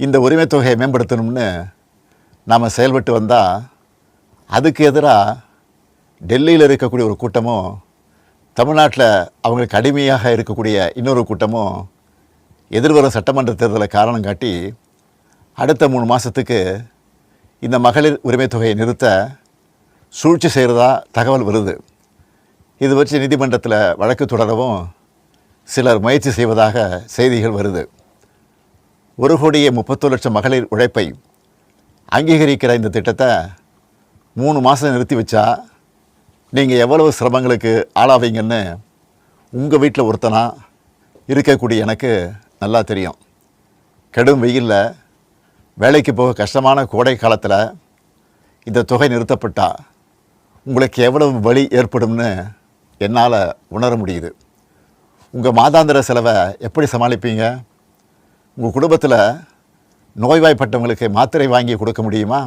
இந்த உரிமை தொகையை மேம்படுத்தணும்னு நாம் செயல்பட்டு வந்தால் அதுக்கு எதிராக டெல்லியில் இருக்கக்கூடிய ஒரு கூட்டமும் தமிழ்நாட்டில் அவங்களுக்கு அடிமையாக இருக்கக்கூடிய இன்னொரு கூட்டமும் எதிர்வரும் சட்டமன்ற தேர்தலை காரணம் காட்டி அடுத்த 3 மாதத்துக்கு இந்த மகளிர் உரிமை தொகையை நிறுத்த சூழ்ச்சி செய்கிறதா தகவல் வருது. இது வச்சு நீதிமன்றத்தில் வழக்கு தொடரவும் சிலர் முயற்சி செய்வதாக செய்திகள் வருது. 1,31,00,000 மகளிர் உழைப்பை அங்கீகரிக்கிற இந்த திட்டத்தை 3 மாதம் நிறுத்தி வச்சா நீங்கள் எவ்வளவு சிரமங்களுக்கு ஆளாவீங்கன்னு உங்கள் வீட்டில் ஒருத்தனா இருக்கக்கூடிய எனக்கு நல்லா தெரியும். கடும் வெயிலில் வேலைக்கு போக கஷ்டமான கோடை காலத்தில் இந்த தொகை நிறுத்தப்பட்டால் உங்களுக்கு எவ்வளவு வலி ஏற்படும்னு என்னால் உணர முடியுது. உங்கள் மாதாந்திர செலவை எப்படி சமாளிப்பீங்க? உங்கள் குடும்பத்தில் நோய்வாய்ப்பட்டவங்களுக்கு மாத்திரை வாங்கி கொடுக்க முடியுமா?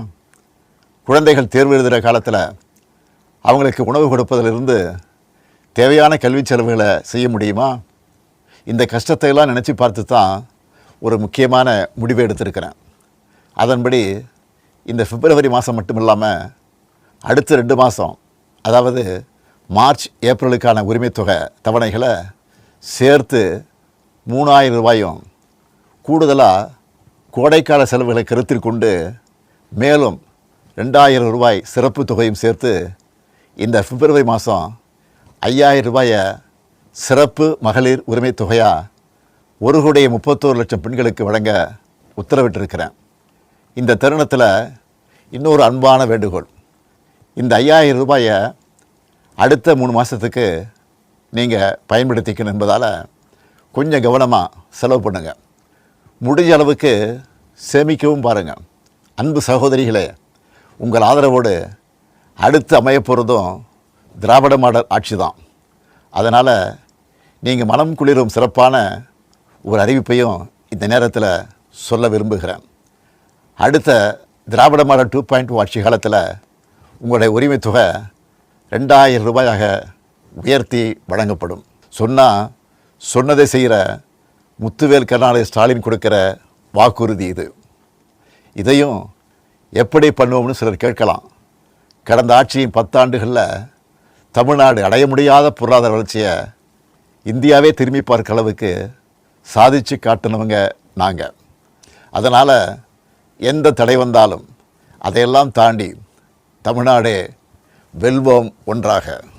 குழந்தைகள் தேர்வு எழுதுகிற காலத்தில் அவங்களுக்கு உணவு கொடுப்பதிலிருந்து தேவையான கல்வி செலவுகளை செய்ய முடியுமா? இந்த கஷ்டத்தையெல்லாம் நினச்சி பார்த்து தான் ஒரு முக்கியமான முடிவை எடுத்திருக்கிறேன். அதன்படி இந்த பிப்ரவரி மாதம் மட்டும் இல்லாமல் அடுத்த 2 மாதம், அதாவது மார்ச் ஏப்ரலுக்கான உரிமை தொகை தவணைகளை சேர்த்து 3,000 ரூபாயும் கூடுதலாக கோடைக்கால செலவுகளை கருத்தில் கொண்டு மேலும் 2,000 ரூபாய் சிறப்பு தொகையும் சேர்த்து இந்த பிப்ரவரி மாதம் 5,000 ரூபாயை சிறப்பு மகளிர் உரிமை தொகையாக 1,31,00,000 பெண்களுக்கு வழங்க உத்தரவிட்டிருக்கிறேன். இந்த தருணத்தில் இன்னொரு அன்பான வேண்டுகோள். இந்த 5,000 ரூபாயை அடுத்த 3 மாதத்துக்கு நீங்கள் பயன்படுத்திக்கணும் என்பதால் கொஞ்சம் கவனமாக செலவு பண்ணுங்கள். முடிஞ்ச அளவுக்கு சேமிக்கவும் பாருங்கள். அன்பு சகோதரிகளே, உங்கள் ஆதரவோடு அடுத்து அமையப்போகிறதும் திராவிட மாடல் ஆட்சி தான். அதனால் நீங்கள் மனம் குளிரும் சிறப்பான ஒரு அறிவிப்பையும் இந்த நேரத்தில் சொல்ல விரும்புகிறேன். அடுத்த திராவிட மாடல் 2.0 ஆட்சி காலத்தில் உங்களுடைய உரிமை தொகை 2,000 ரூபாயாக உயர்த்தி வழங்கப்படும். சொன்னதை செய்கிற முத்துவேல் கருணாநிதி ஸ்டாலின் கொடுக்கிற வாக்குறுதி இது. இதையும் எப்படி பண்ணுவோம்னு சிலர் கேட்கலாம். கடந்த ஆட்சியின் 10 ஆண்டுகளில் தமிழ்நாடு அடைய முடியாத பொருளாதார வளர்ச்சியை இந்தியாவே திரும்பி பார்க்க அளவுக்கு சாதித்து காட்டினவங்க நாங்கள். அதனால் எந்த தடை வந்தாலும் அதையெல்லாம் தாண்டி தமிழ்நாடே வெல்வோம் ஒன்றாக.